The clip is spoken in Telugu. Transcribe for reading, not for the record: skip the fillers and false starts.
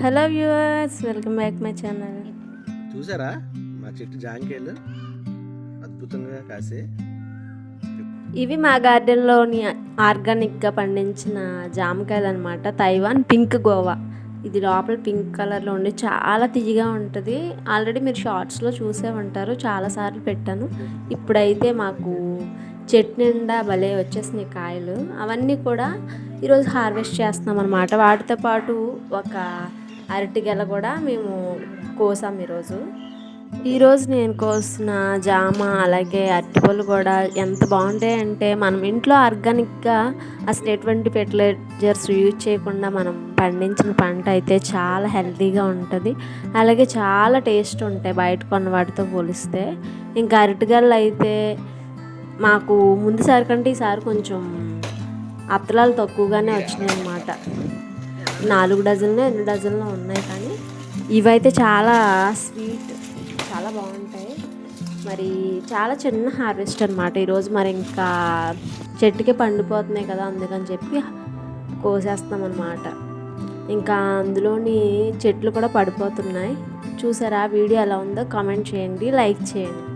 Hello viewers, welcome back my channel. చూసారా మా చెట్టు జాంకాయలు అద్భుతంగా కాసే. ఇవి మా గార్డెన్లోని ఆర్గానిక్గా పండించిన జామకాయలు అనమాట. Taiwan pink Goa. ఇది లోపల పింక్ కలర్లో ఉండి చాలా తియ్యగా ఉంటుంది. ఆల్రెడీ మీరు షార్ట్స్లో చూసే ఉంటారు, చాలాసార్లు పెట్టాను. ఇప్పుడైతే మాకు చెట్టు నిండా భలే వచ్చేసినాయి కాయలు. అవన్నీ కూడా ఈరోజు హార్వెస్ట్ చేస్తున్నాం అనమాట. వాటితో పాటు ఒక అరటిగెల కూడా మేము కోసాం ఈరోజు నేను కోసిన జామ అలాగే అరటిపళ్ళు కూడా ఎంత బాగుంటాయంటే, మనం ఇంట్లో ఆర్గానిక్గా అసలు ఎటువంటి ఫెర్టిలైజర్స్ యూజ్ చేయకుండా మనం పండించిన పంట అయితే చాలా హెల్తీగా ఉంటుంది. అలాగే చాలా టేస్ట్ ఉంటాయి బయట కొన్న వాటితో పోలిస్తే. ఇంకా అరటిగెలు అయితే మాకు ముందుసారి కంటే ఈసారి కొంచెం అత్తలాలు తక్కువగానే వచ్చినాయి అన్నమాట. 4 డజన్లు 2 డజన్లు ఉన్నాయి, కానీ ఇవైతే చాలా స్వీట్, చాలా బాగుంటాయి. మరి చాలా చిన్న హార్వెస్ట్ అనమాట ఈరోజు. మరి ఇంకా చెట్టుకే పండిపోతున్నాయి కదా, అందుకని చెప్పి కోసేస్తాం అన్నమాట. ఇంకా అందులోని చెట్లు కూడా పడిపోతున్నాయి. చూసారా వీడియో ఎలా ఉందో కామెంట్ చేయండి, లైక్ చేయండి.